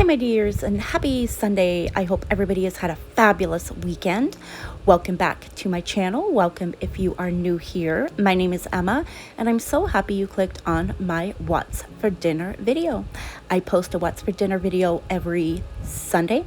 my dears, and happy Sunday. I hope everybody has had a fabulous weekend. Welcome back to my channel. Welcome if you are new here. My name is Emma, and I'm so happy you clicked on my What's for Dinner video. I post a What's for Dinner video every Sunday,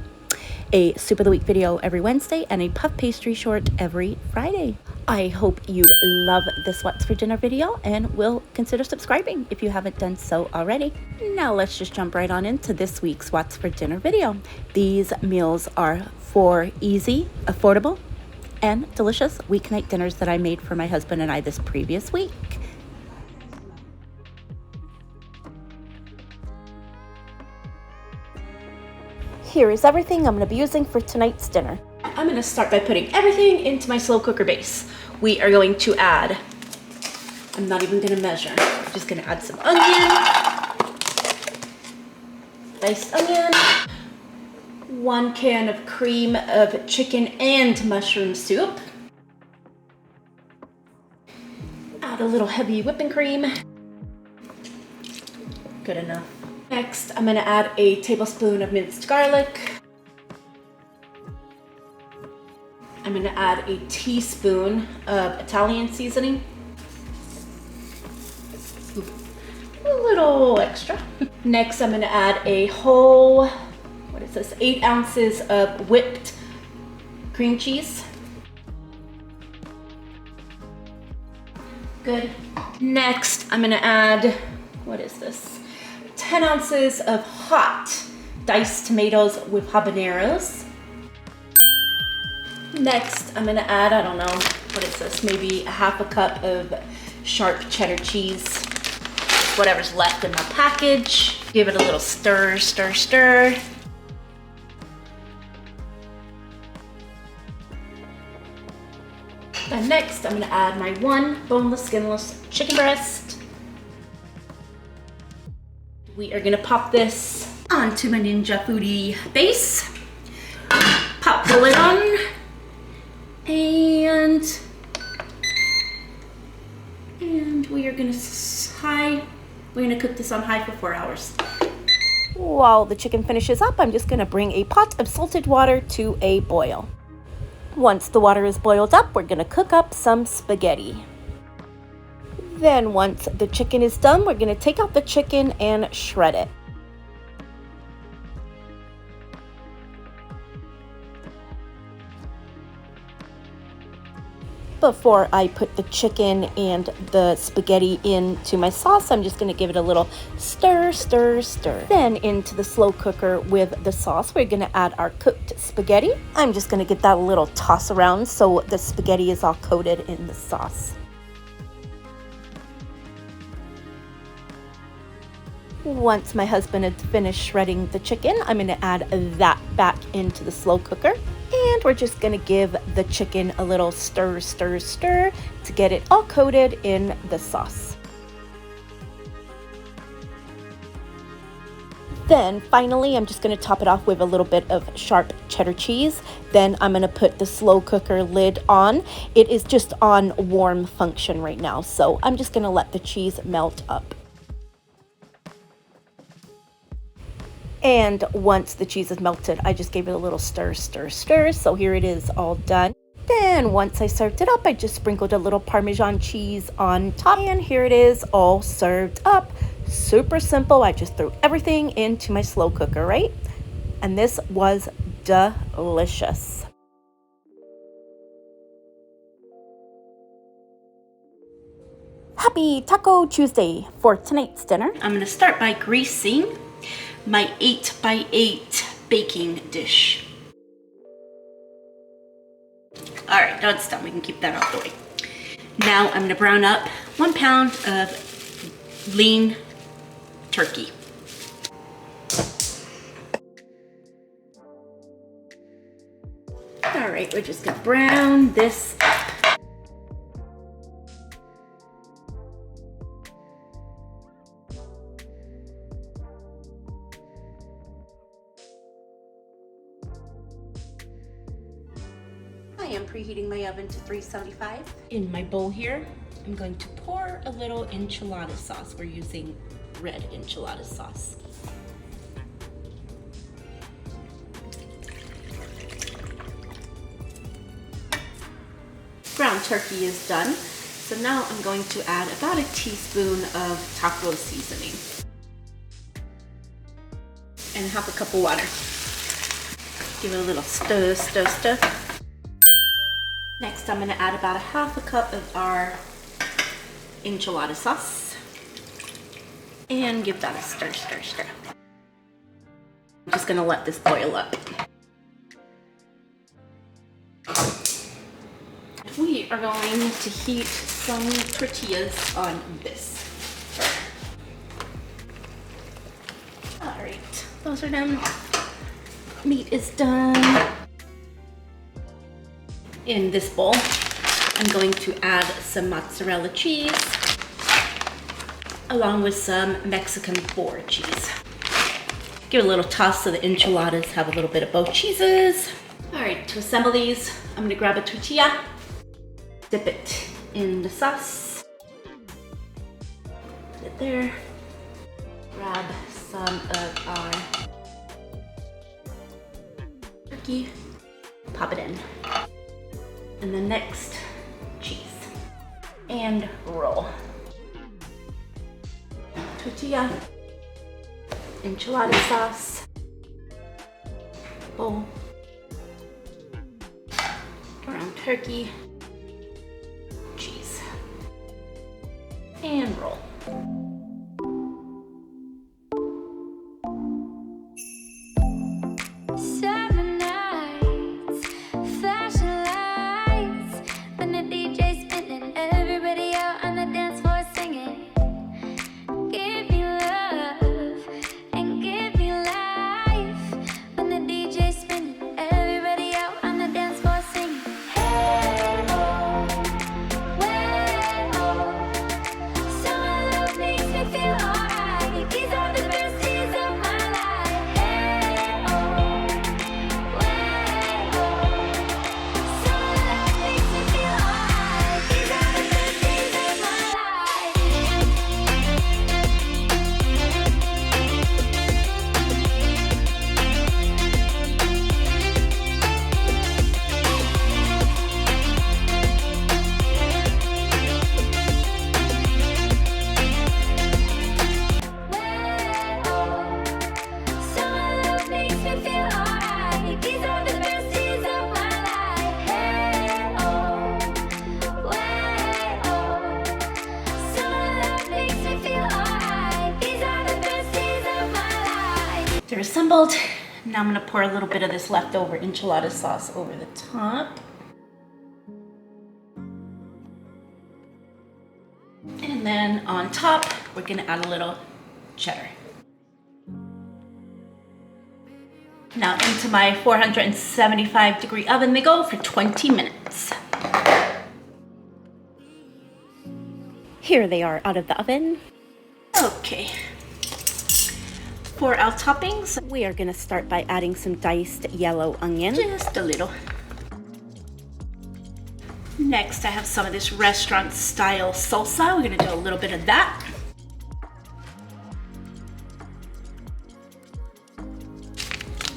a Soup of the Week video every Wednesday, and a puff pastry short every Friday. I hope you love this What's for Dinner video and will consider subscribing if you haven't done so already. Now let's just jump right on into this week's What's for Dinner video. These meals are 4 easy, affordable, and delicious weeknight dinners that I made for my husband and I this previous week. Here is everything I'm going to be using for tonight's dinner. I'm going to start by putting everything into my slow cooker base. We are going to add, I'm not even going to measure, I'm just going to add some onion, diced onion, 1 can of cream of chicken and mushroom soup, add a little heavy whipping cream, good enough. Next, I'm going to add a tablespoon of minced garlic. I'm going to add a teaspoon of Italian seasoning. A little extra. Next, I'm going to add a whole, 8 ounces of whipped cream cheese. Good. Next, I'm going to add, 10 ounces of hot diced tomatoes with habaneros. Next, I'm gonna add, maybe a half a cup of sharp cheddar cheese, whatever's left in my package. Give it a little stir, stir, stir. And next, I'm gonna add my 1 boneless, skinless chicken breast. We are gonna pop this onto my Ninja Foodie base. Pop the lid on. And we are gonna cook this on high for 4 hours. While the chicken finishes up, I'm just gonna bring a pot of salted water to a boil. Once the water is boiled up, we're gonna cook up some spaghetti. Then once the chicken is done, we're gonna take out the chicken and shred it. Before I put the chicken and the spaghetti into my sauce, I'm just gonna give it a little stir, stir, stir. Then into the slow cooker with the sauce, we're gonna add our cooked spaghetti. I'm just gonna get that a little toss around so the spaghetti is all coated in the sauce. Once my husband had finished shredding the chicken, I'm gonna add that back into the slow cooker. And we're just gonna give the chicken a little stir, stir, stir to get it all coated in the sauce. Then finally, I'm just gonna top it off with a little bit of sharp cheddar cheese. Then I'm gonna put the slow cooker lid on. It is just on warm function right now, so I'm just gonna let the cheese melt up. And once the cheese is melted, I just gave it a little stir, stir, stir. So here it is all done. Then once I served it up, I just sprinkled a little Parmesan cheese on top. And here it is all served up. Super simple. I just threw everything into my slow cooker, right? And this was delicious. Happy Taco Tuesday. For tonight's dinner, I'm gonna start by greasing my 8x8 baking dish. All right, now it's done. We can keep that out of the way. Now I'm gonna brown up 1 pound of lean turkey. All right, we're just gonna brown this up. I am preheating my oven to 375. In my bowl here, I'm going to pour a little enchilada sauce. We're using red enchilada sauce. ground turkey is done. So now I'm going to add about a teaspoon of taco seasoning and half a cup of water. Give it a little stir, stir, stir. Next, I'm gonna add about a half a cup of our enchilada sauce and give that a stir, stir, stir. I'm just gonna let this boil up. We are going to heat some tortillas on this. All right, those are done. Meat is done. In this bowl, I'm going to add some mozzarella cheese along with some Mexican board cheese. Give it a little toss so the enchiladas have a little bit of both cheeses. All right, to assemble these, I'm gonna grab a tortilla, dip it in the sauce, put it there, grab some of our turkey, pop it in. And then next, cheese. And roll. Tortilla, enchilada sauce, bowl, ground turkey, cheese, and roll. They're assembled. Now I'm gonna pour a little bit of this leftover enchilada sauce over the top. And then on top, we're gonna add a little cheddar. Now into my 475-degree oven they go for 20 minutes. Here they are out of the oven. Okay. For our toppings, we are gonna start by adding some diced yellow onion. Just a little. Next, I have some of this restaurant style salsa. We're gonna do a little bit of that.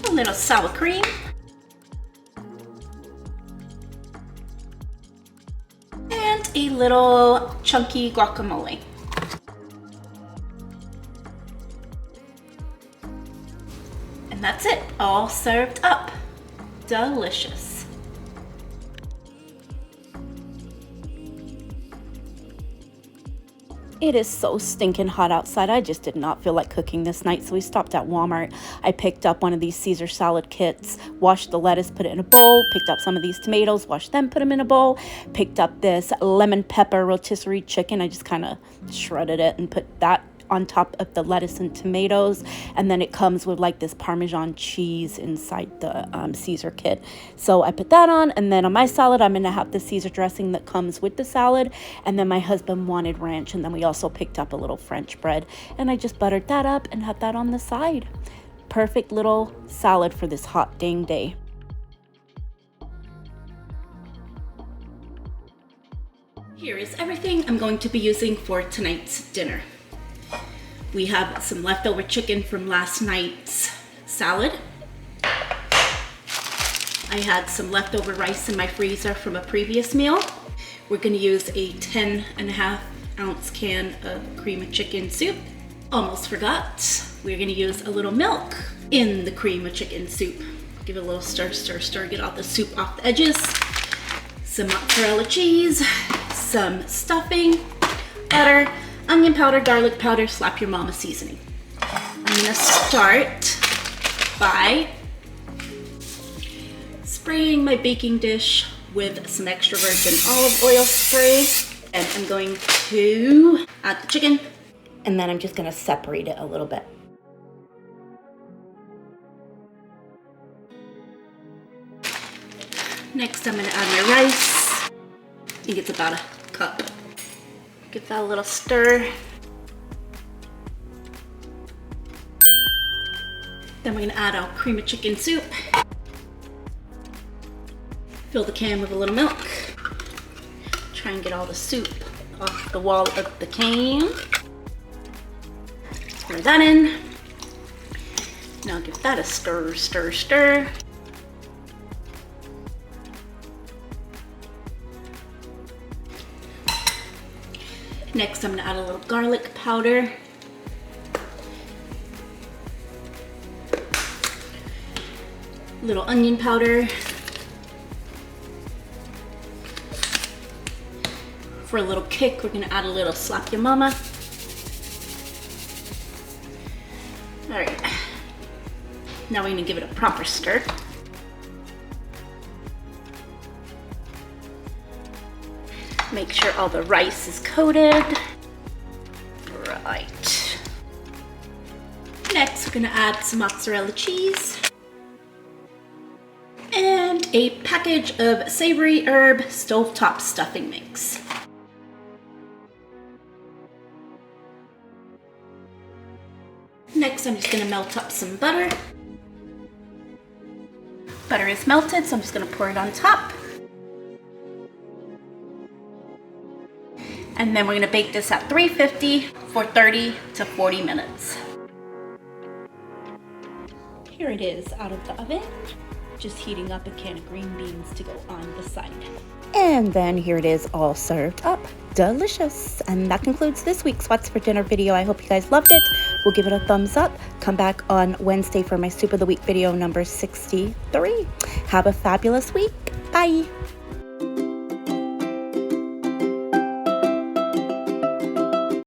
A little sour cream. And a little chunky guacamole. And that's it, all served up. Delicious. It is so stinking hot outside. I just did not feel like cooking this night, so we stopped at Walmart. I picked up one of these Caesar salad kits, washed the lettuce, put it in a bowl, picked up some of these tomatoes, washed them, put them in a bowl, picked up this lemon pepper rotisserie chicken. I just kind of shredded it and put that on top of the lettuce and tomatoes, and then it comes with like this Parmesan cheese inside the Caesar kit. So I put that on, and then on my salad I'm gonna have the Caesar dressing that comes with the salad, and then my husband wanted ranch, and then we also picked up a little French bread, and I just buttered that up and had that on the side. Perfect little salad for this hot dang day. Here is everything I'm going to be using for tonight's dinner. We have some leftover chicken from last night's salad. I had some leftover rice in my freezer from a previous meal. We're gonna use a 10.5-ounce can of cream of chicken soup. Almost forgot, we're gonna use a little milk in the cream of chicken soup. Give it a little stir, stir, stir, get all the soup off the edges. Some mozzarella cheese, some stuffing, butter, onion powder, garlic powder, slap your mama seasoning. I'm gonna start by spraying my baking dish with some extra virgin olive oil spray. And I'm going to add the chicken, and then I'm just gonna separate it a little bit. Next, I'm gonna add my rice. I think it's about a cup. Give that a little stir. Then we're gonna add our cream of chicken soup. Fill the can with a little milk. Try and get all the soup off the wall of the can. Pour that in. Now give that a stir, stir, stir. Next, I'm gonna add a little garlic powder. Little onion powder. For a little kick, we're gonna add a little slap your mama. All right, now we're gonna give it a proper stir. Make sure all the rice is coated. Right. Next, we're gonna add some mozzarella cheese and a package of savory herb stovetop stuffing mix. Next, I'm just gonna melt up some butter. Butter is melted, so I'm just gonna pour it on top. And then we're gonna bake this at 350 for 30 to 40 minutes. Here it is out of the oven. Just heating up a can of green beans to go on the side. And then here it is all served up. Delicious. And that concludes this week's What's for Dinner video. I hope you guys loved it. We'll give it a thumbs up. Come back on Wednesday for my Soup of the Week video number 63. Have a fabulous week. Bye.